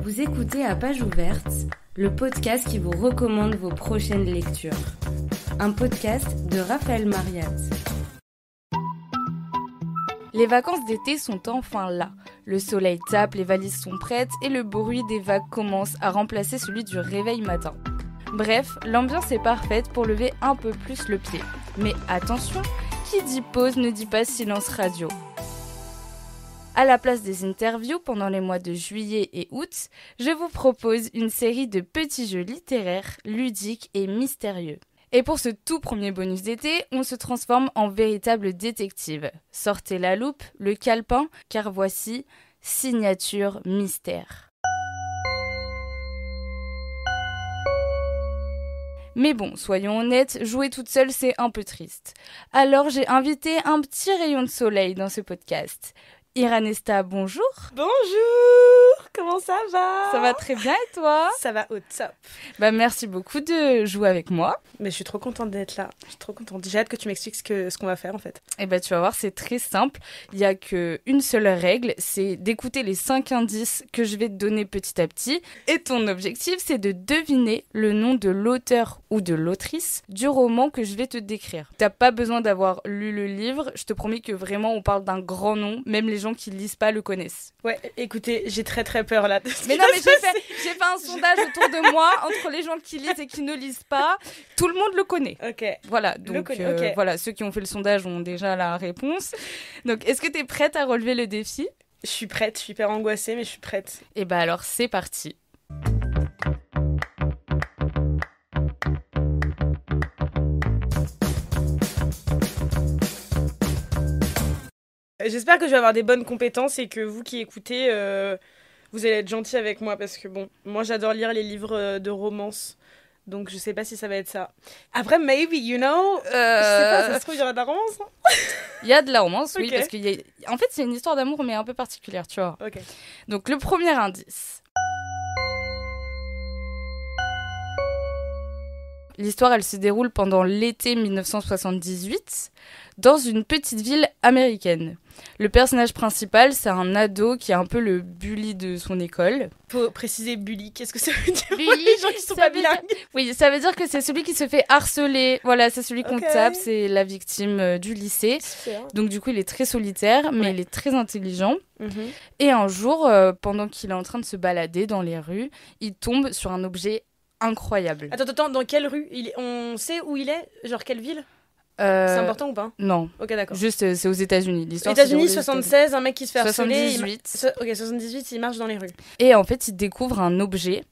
Vous écoutez À Page Ouverte, le podcast qui vous recommande vos prochaines lectures. Un podcast de Raphaël Mariat. Les vacances d'été sont enfin là. Le soleil tape, les valises sont prêtes et le bruit des vagues commence à remplacer celui du réveil matin. Bref, l'ambiance est parfaite pour lever un peu plus le pied. Mais attention, qui dit pause ne dit pas silence radio. À la place des interviews pendant les mois de juillet et août, je vous propose une série de petits jeux littéraires, ludiques et mystérieux. Et pour ce tout premier bonus d'été, on se transforme en véritable détective. Sortez la loupe, le calepin, car voici Signature Mystère. Mais bon, soyons honnêtes, jouer toute seule c'est un peu triste. Alors j'ai invité un petit rayon de soleil dans ce podcast. Iranesta, bonjour. Bonjour, comment ça va? Ça va très bien et toi? Ça va au top. Merci beaucoup de jouer avec moi. Mais je suis trop contente d'être là, je suis trop contente. J'ai hâte que tu m'expliques ce qu'on va faire en fait. Tu vas voir, c'est très simple. Il n'y a qu'une seule règle, c'est d'écouter les 5 indices que je vais te donner petit à petit. Et ton objectif, c'est de deviner le nom de l'auteur ou de l'autrice du roman que je vais te décrire. T'as pas besoin d'avoir lu le livre, je te promets que vraiment on parle d'un grand nom, même les gens qui lisent pas le connaissent. Ouais, écoutez, j'ai très peur là. Mais non, mais j'ai fait un sondage autour de moi, entre les gens qui lisent et qui ne lisent pas. Tout le monde le connaît. Ok. Voilà, donc okay. Voilà, ceux qui ont fait le sondage ont déjà la réponse. Donc, est-ce que tu es prête à relever le défi? Je suis prête, je suis hyper angoissée, mais je suis prête. Et alors, c'est parti. J'espère que je vais avoir des bonnes compétences et que vous qui écoutez, vous allez être gentils avec moi parce que bon, moi j'adore lire les livres de romance. Donc je sais pas si ça va être ça. Après, maybe, you know, je sais pas, ça se trouve, il y aura de la romance. Il y a de la romance, oui, Okay. parce en fait, c'est une histoire d'amour, mais un peu particulière, tu vois. Ok. Donc, le premier indice. L'histoire, elle se déroule pendant l'été 1978, dans une petite ville américaine. Le personnage principal, c'est un ado qui est un peu le bully de son école. Faut préciser bully, qu'est-ce que ça veut dire bully, pour les gens qui sont pas bilingues? Oui, ça veut dire que c'est celui qui se fait harceler. Voilà, c'est celui qu'on Okay. tape, c'est la victime du lycée. Super. Donc du coup, il est très solitaire, mais Ouais. il est très intelligent. Mm-hmm. Et un jour, pendant qu'il est en train de se balader dans les rues, il tombe sur un objet incroyable. Attends, dans quelle rue on sait où il est? Genre quelle ville? C'est important ou pas? Non. Ok, d'accord. Juste, c'est aux États-Unis. L'histoire États-Unis, se déroule aux 76, un mec qui se fait harceler. 78. Ok, 78, il marche dans les rues. Et en fait, il découvre un objet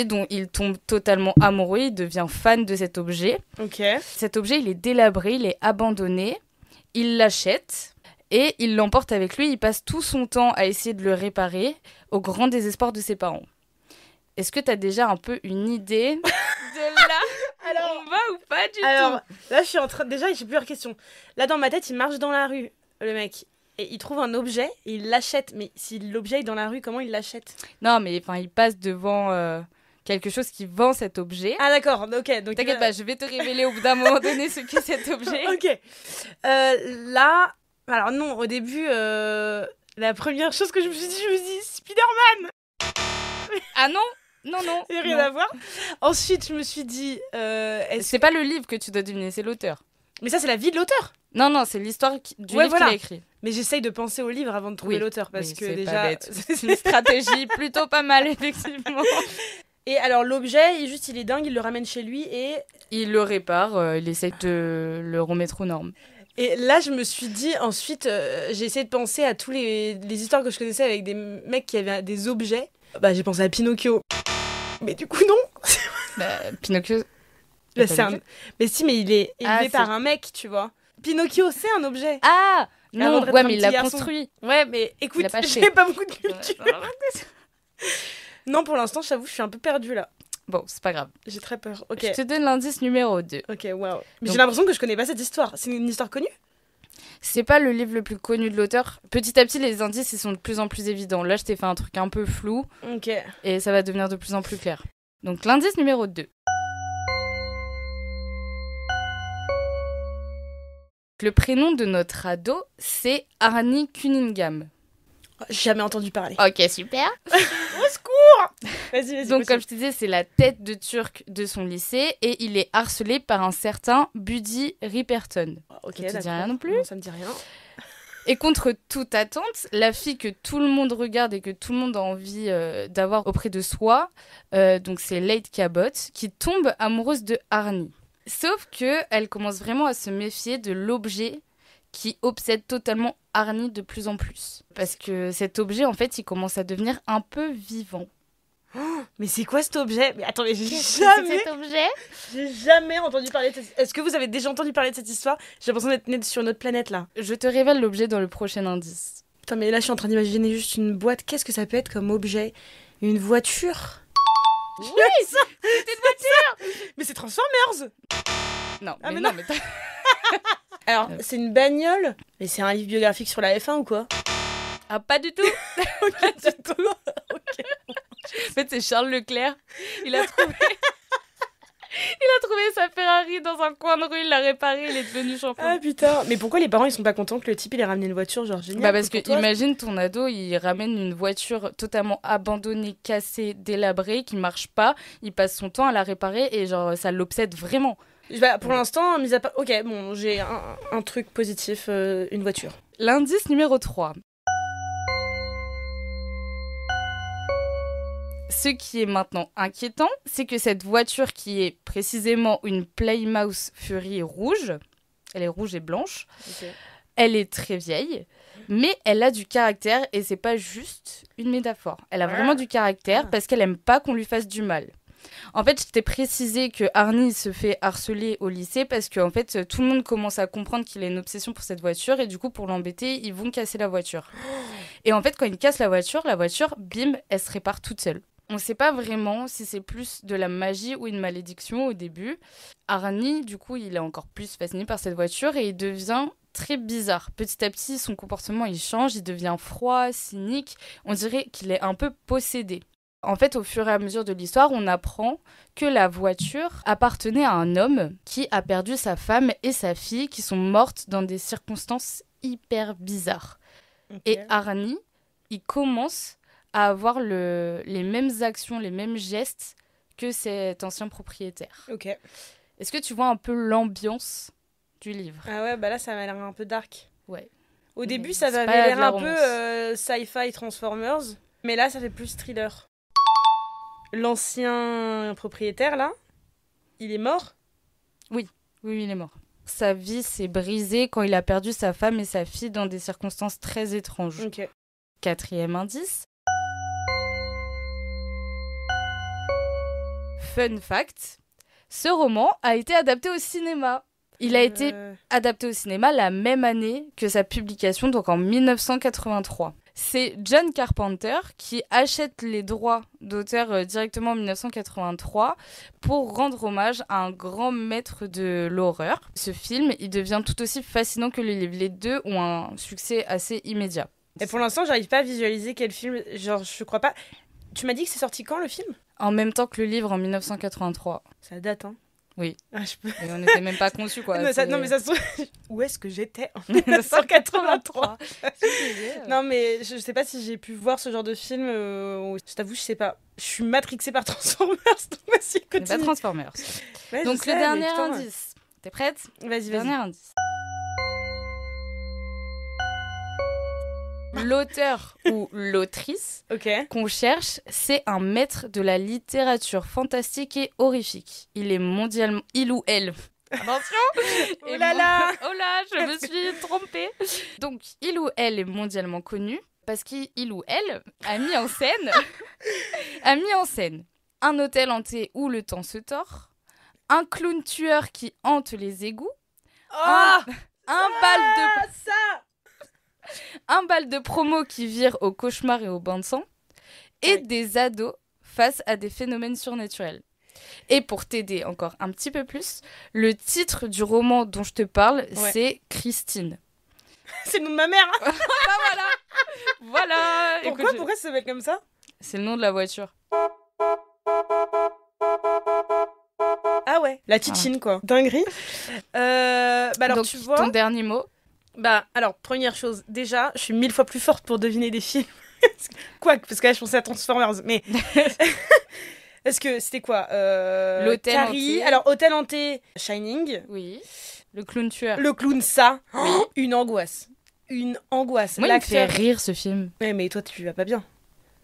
dont il tombe totalement amoureux, il devient fan de cet objet. Ok. Cet objet, il est délabré, il est abandonné, il l'achète et il l'emporte avec lui. Il passe tout son temps à essayer de le réparer, au grand désespoir de ses parents. Est-ce que tu as déjà un peu une idée de là Alors, on va ou pas du Alors, tout? là, je suis en train. Déjà, j'ai plusieurs questions. Là, dans ma tête, il marche dans la rue, le mec. Et il trouve un objet et il l'achète. Mais si l'objet est dans la rue, comment il l'achète? Non, mais il passe devant quelque chose qui vend cet objet. Ah, d'accord, ok. Donc, T'inquiète pas, je vais te révéler au bout d'un moment donné ce qu'est cet objet. Ok. Là. Alors, non, au début, la première chose que je me suis dit Spider-Man. Ah non? Non. Il n'y a rien à voir. Ensuite, je me suis dit. C'est pas le livre que tu dois deviner, c'est l'auteur. Mais ça, c'est la vie de l'auteur. Non, c'est l'histoire du livre voilà. qu'il a écrit. Mais j'essaye de penser au livre avant de trouver l'auteur parce que c'est déjà. pas bête. C'est une stratégie plutôt pas mal, effectivement. Et alors, l'objet, il est dingue, il le ramène chez lui et. Il le répare, il essaie de le remettre aux normes. Et là, je me suis dit, ensuite, j'ai essayé de penser à tous les histoires que je connaissais avec des mecs qui avaient des objets. J'ai pensé à Pinocchio. Mais du coup, non. Pinocchio. Mais il est élevé par c'est- un mec, tu vois. Pinocchio, c'est un objet. Ah non, d'être ouais, un mais il petit l'a garçon. construit. Ouais, mais écoute, Il a pas acheté. j'ai pas beaucoup de culture. Non, pour l'instant, j'avoue, je suis un peu perdue là. Bon, c'est pas grave. J'ai très peur. Ok, Je te donne l'indice numéro 2. ok, waouh. Mais Donc- j'ai l'impression que je connais pas cette histoire. C'est une histoire connue? C'est pas le livre le plus connu de l'auteur. Petit à petit, les indices ils sont de plus en plus évidents. Là, je t'ai fait un truc un peu flou Ok. et ça va devenir de plus en plus clair. Donc, l'indice numéro 2. Le prénom de notre ado, c'est Arnie Cunningham. Jamais entendu parler. Ok, super. Au secours! secours. Vas-y. Donc, comme je te disais, c'est la tête de turc de son lycée et il est harcelé par un certain Buddy Ripperton. Ok, ça te dit d'accord. rien non plus? Non, ça me dit rien. Et contre toute attente, la fille que tout le monde regarde et que tout le monde a envie d'avoir auprès de soi, donc c'est Lady Cabot, qui tombe amoureuse de Arnie. Sauf qu'elle commence vraiment à se méfier de l'objet qui obsède totalement Arnie de plus en plus. Parce que cet objet, en fait, il commence à devenir un peu vivant. Mais c'est quoi cet objet? Mais attends, mais Cet objet? j'ai jamais entendu parler de cette... Est-ce que vous avez déjà entendu parler de cette histoire? J'ai l'impression d'être née sur une autre planète, là. Je te révèle l'objet dans le prochain indice. Putain, mais là, je suis en train d'imaginer juste une boîte. Qu'est-ce que ça peut être comme objet? Une voiture? Oui, c'est une voiture. Mais c'est Transformers! Non, Ah, mais mais non, non. mais t'as- Alors, c'est une bagnole? Mais c'est un livre biographique sur la F1 ou quoi? Ah, pas du tout. Ok, du tout. Ok. En fait, c'est Charles Leclerc. Il a trouvé sa Ferrari dans un coin de rue, il l'a réparée, il est devenu champion. Ah putain. Mais pourquoi les parents ils sont pas contents que le type il ait ramené une voiture genre génial? Bah parce que pour toi imagine ton ado, il ramène une voiture totalement abandonnée, cassée, délabrée, qui marche pas, il passe son temps à la réparer et genre ça l'obsède vraiment. Bah, pour l'instant, mis à part... Ok, bon, j'ai un truc positif, une voiture. L'indice numéro 3. Ce qui est maintenant inquiétant, c'est que cette voiture qui est précisément une Plymouth Fury rouge, elle est rouge et blanche, elle est très vieille, mais elle a du caractère et c'est pas juste une métaphore. Elle a vraiment du caractère parce qu'elle aime pas qu'on lui fasse du mal. En fait, je t'ai précisé que Arnie se fait harceler au lycée parce que en fait, tout le monde commence à comprendre qu'il a une obsession pour cette voiture et du coup, pour l'embêter, ils vont casser la voiture. Et en fait, quand ils cassent la voiture, bim, elle se répare toute seule. On ne sait pas vraiment si c'est plus de la magie ou une malédiction au début. Arnie, du coup, il est encore plus fasciné par cette voiture et il devient très bizarre. Petit à petit, son comportement, il change, il devient froid, cynique. On dirait qu'il est un peu possédé. En fait, au fur et à mesure de l'histoire, on apprend que la voiture appartenait à un homme qui a perdu sa femme et sa fille qui sont mortes dans des circonstances hyper bizarres. Okay. Et Arnie, il commence à avoir les mêmes actions, les mêmes gestes que cet ancien propriétaire. Ok. Est-ce que tu vois un peu l'ambiance du livre? Ah ouais, bah là, ça m'a l'air un peu dark. Ouais. Au début, ça C'est avait pas de l'air la un romance. peu sci-fi Transformers, mais là, ça fait plus thriller. L'ancien propriétaire, là, il est mort? Oui, il est mort. Sa vie s'est brisée quand il a perdu sa femme et sa fille dans des circonstances très étranges. Ok. 4e indice. Fun fact, ce roman a été adapté au cinéma. Il a été adapté au cinéma la même année que sa publication, donc en 1983. C'est John Carpenter qui achète les droits d'auteur directement en 1983 pour rendre hommage à un grand maître de l'horreur. Ce film, il devient tout aussi fascinant que le livre. Les deux ont un succès assez immédiat. Et pour l'instant, j'arrive pas à visualiser quel film. Genre, je crois pas. Tu m'as dit que c'est sorti quand le film? En même temps que le livre en 1983. Ça date, hein? Oui. Ah, je peux... Et on n'était même pas conçus, quoi. non, mais ça se trouve... Où est-ce que j'étais en 1983? Non, mais je sais pas si j'ai pu voir ce genre de film. Je t'avoue, je sais pas. Je suis matrixée par Transformers, donc vas-y, continue. Pas Transformers. Ouais, donc, sais, le dernier putain... indice. T'es prête? Vas-y. Dernier indice. L'auteur ou l'autrice qu'on cherche, c'est un maître de la littérature fantastique et horrifique. Il est mondialement... Il ou elle. Attention. Oh là là. Oh là, je me suis trompée. Donc, il ou elle est mondialement connu parce qu'il ou elle a mis en scène un hôtel hanté où le temps se tord, un clown tueur qui hante les égouts, un bal de promo qui vire au cauchemar et au bain de sang, et des ados face à des phénomènes surnaturels. Et pour t'aider encore un petit peu plus, le titre du roman dont je te parle, c'est Christine. C'est le nom de ma mère. Bah voilà. Pourquoi ça s'appelle comme ça? C'est le nom de la voiture. Ah ouais, la titine quoi. Dinguerie. Bah alors donc, tu vois. Ton dernier mot? Bah alors première chose, déjà, je suis 1000 fois plus forte pour deviner des films Quoi, parce que là, je pensais à Transformers, mais... Est-ce que c'était quoi L'hôtel Carrie. hanté. Alors, hôtel hanté, Shining. Oui. Le clown tueur. Le clown, ça. Oui. Une angoisse. Une angoisse. Moi, il me fait rire, ce film. Ouais, mais toi, tu vas pas bien.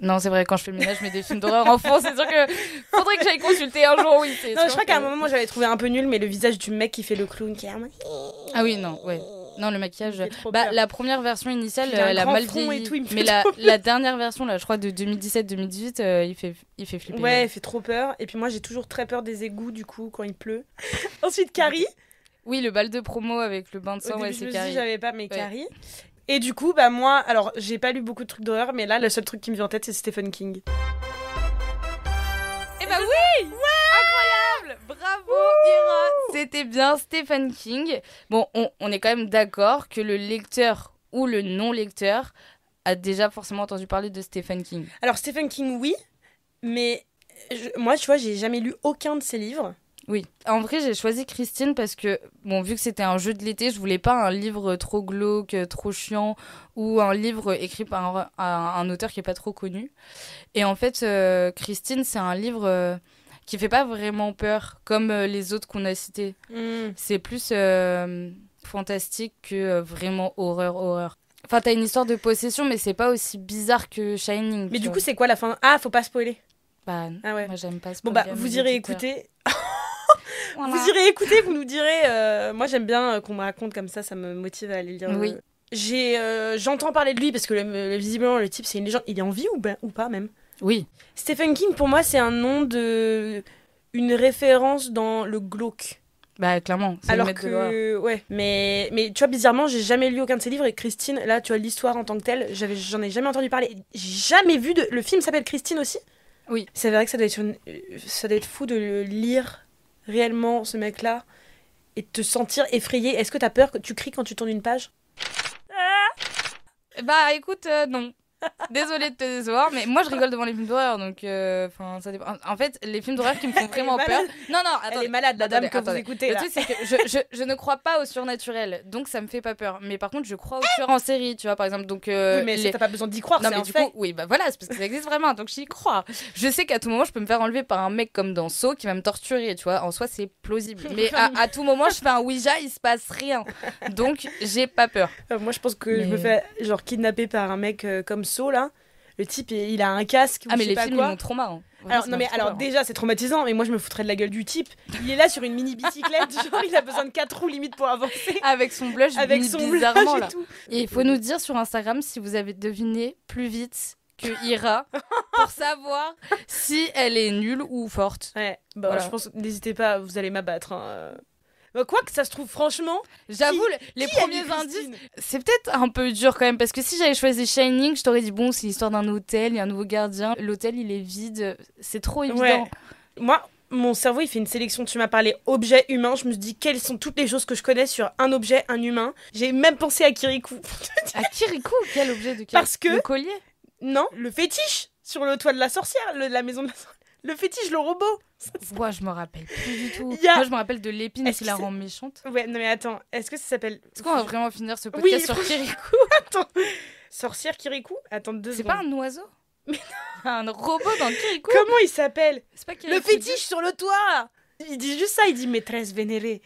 Non, c'est vrai, quand je fais le ménage, je mets des films d'horreur enfants, c'est sûr que faudrait que j'aille consulter un jour, oui. Non, je crois qu'à un moment, j'avais trouvé un peu nul, mais le visage du mec qui fait le clown qui est... Ah oui, non, ouais. Non, le maquillage... Bah, la première version initiale, il a un elle a grand mal front et vieilli. tout, il me fait Mais la dernière version, là, je crois, de 2017-2018, il fait flipper. Ouais, il fait trop peur. Et puis moi, j'ai toujours très peur des égouts, du coup, quand il pleut. Ensuite, Carrie. Oui, le bal de promo avec le bain de sang, Au ouais, début, c'est je me Carrie. suis dit, j'avais pas mes Carrie. Et du coup, bah moi, alors, j'ai pas lu beaucoup de trucs d'horreur, mais là, le seul truc qui me vient en tête, c'est Stephen King. Eh bah oui, incroyable. Bravo, Ira. C'était bien Stephen King. Bon, on est quand même d'accord que le lecteur ou le non-lecteur a déjà forcément entendu parler de Stephen King. Alors, Stephen King, oui, mais moi, tu vois, j'ai jamais lu aucun de ses livres. Oui. En vrai, j'ai choisi Christine parce que, bon, vu que c'était un jeu de l'été, je voulais pas un livre trop glauque, trop chiant, ou un livre écrit par un auteur qui est pas trop connu. Et en fait, Christine, c'est un livre qui fait pas vraiment peur, comme les autres qu'on a cités. C'est plus fantastique que vraiment horreur. Enfin, t'as une histoire de possession, mais c'est pas aussi bizarre que Shining. Mais du coup, c'est quoi la fin ? Ah, faut pas spoiler. Bah, ah ouais. Moi, j'aime pas spoiler. Bon, bah, vous irez écouter. Voilà. Vous irez écouter, vous nous direz. Moi, j'aime bien qu'on me raconte comme ça me motive à aller lire. Oui. J'entends parler de lui parce que visiblement, le type, c'est une légende. Il est en vie ou pas, même ? Oui. Stephen King, pour moi, c'est un nom une référence dans le glauque. Bah, clairement. C'est alors le maître de l'horreur. ouais. Mais tu vois, bizarrement, j'ai jamais lu aucun de ses livres. Et Christine, là, tu vois, l'histoire en tant que telle, j'en ai jamais entendu parler. J'ai jamais vu Le film s'appelle Christine aussi ? Oui. C'est vrai que ça doit être fou de le lire réellement, ce mec-là, et de te sentir effrayé. Est-ce que t'as peur que tu cries quand tu tournes une page ? Bah écoute, non. Désolée de te décevoir, mais moi je rigole devant les films d'horreur, donc ça dépend. En fait, les films d'horreur qui me font vraiment peur. Non, attendez. Elle est malade, la dame que vous écoutez. Le truc, c'est que je ne crois pas au surnaturel, donc ça me fait pas peur. Mais par contre, je crois aux tueurs en série, tu vois, par exemple. Donc, oui, mais ça, t'as pas besoin d'y croire, non, c'est mais un du fait. coup, oui, bah voilà, c'est parce que ça existe vraiment, donc j'y crois. Je sais qu'à tout moment, je peux me faire enlever par un mec comme dans Saw qui va me torturer, tu vois. En soi, c'est plausible. Mais à tout moment, je fais un Ouija, il se passe rien. Donc, j'ai pas peur. Moi, je pense que je me fais genre kidnapper par un mec comme Saw, là. Le type, il a un casque. Ah, mais les films, ils m'ont trop marrant. Alors, déjà, c'est traumatisant, mais moi, je me foutrais de la gueule du type. Il est là sur une mini bicyclette, genre, il a besoin de 4 roues limite pour avancer. Avec son blush, bizarrement, là. Et tout. Et il faut nous dire sur Instagram si vous avez deviné plus vite que Ira pour savoir si elle est nulle ou forte. Ouais, bah, voilà. Je pense, n'hésitez pas, vous allez m'abattre. Bah, quoi que ça se trouve, franchement. J'avoue, les premiers indices, c'est peut-être un peu dur quand même, parce que si j'avais choisi Shining, je t'aurais dit, bon, c'est l'histoire d'un hôtel, il y a un nouveau gardien, l'hôtel il est vide, c'est trop évident. Ouais. Moi, mon cerveau il fait une sélection, tu m'as parlé objet humain, je me suis dit quelles sont toutes les choses que je connais sur un objet, un humain. J'ai même pensé à Kirikou. À Kirikou ? Quel objet de Kirikou ? Parce que. Le collier ? Non, le fétiche sur le toit de la sorcière, la maison de la sorcière. Le fétiche, le robot. Moi, je me rappelle plus du tout. Moi, je me rappelle de l'épine qui la rend méchante. Ouais, non mais attends, est-ce que ça s'appelle... Est-ce qu'on va vraiment finir ce podcast sur Kirikou ? Attends, sorcière Kirikou ? Attends 2 secondes. C'est pas un oiseau ? Mais un robot dans Kirikou ? Comment il s'appelle ? C'est pas le fétiche sur le toit. Il dit juste ça, il dit maîtresse vénérée.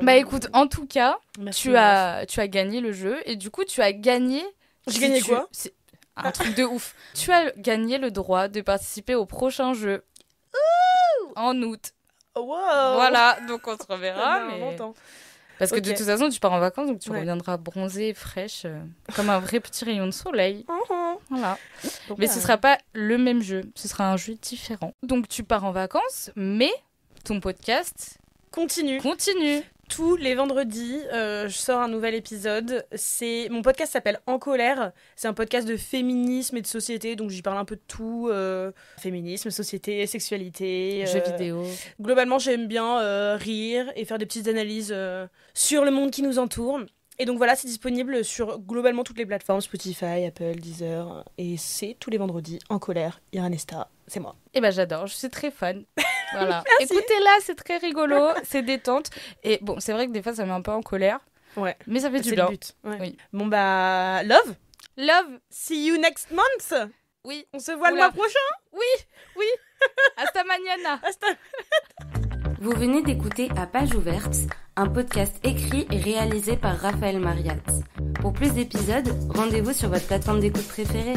Bah écoute, en tout cas, tu as gagné le jeu et du coup, tu as gagné... J'ai gagné quoi ? C'est un truc de ouf. Tu as gagné le droit de participer au prochain jeu. En août. Wow. Voilà, donc on se reverra. Mais... longtemps. Parce que de toute façon, tu pars en vacances, donc tu reviendras bronzée, fraîche, comme un vrai petit rayon de soleil. Voilà. Donc, mais ce sera pas le même jeu, ce sera un jeu différent. Donc tu pars en vacances, mais ton podcast continue. Tous les vendredis, je sors un nouvel épisode. Mon podcast s'appelle En colère. C'est un podcast de féminisme et de société, donc j'y parle un peu de tout. Féminisme, société, sexualité. Jeux vidéo. Globalement, j'aime bien rire et faire des petites analyses sur le monde qui nous entoure. Et donc voilà, c'est disponible sur globalement toutes les plateformes, Spotify, Apple, Deezer. Et c'est tous les vendredis, En colère, Iranesta, c'est moi. Eh ben j'adore, je suis très fan. Voilà. Écoutez-la, c'est très rigolo, c'est détente. Et bon, c'est vrai que des fois ça met un peu en colère. Ouais. Mais ça fait du bien. bien. C'est le but. Ouais. Oui. Bon bah, love. Love. See you next month. Oui. On se voit le mois prochain. Oui. Hasta mañana. Vous venez d'écouter À Page Ouverte, un podcast écrit et réalisé par Raphaël Mariat. Pour plus d'épisodes, rendez-vous sur votre plateforme d'écoute préférée.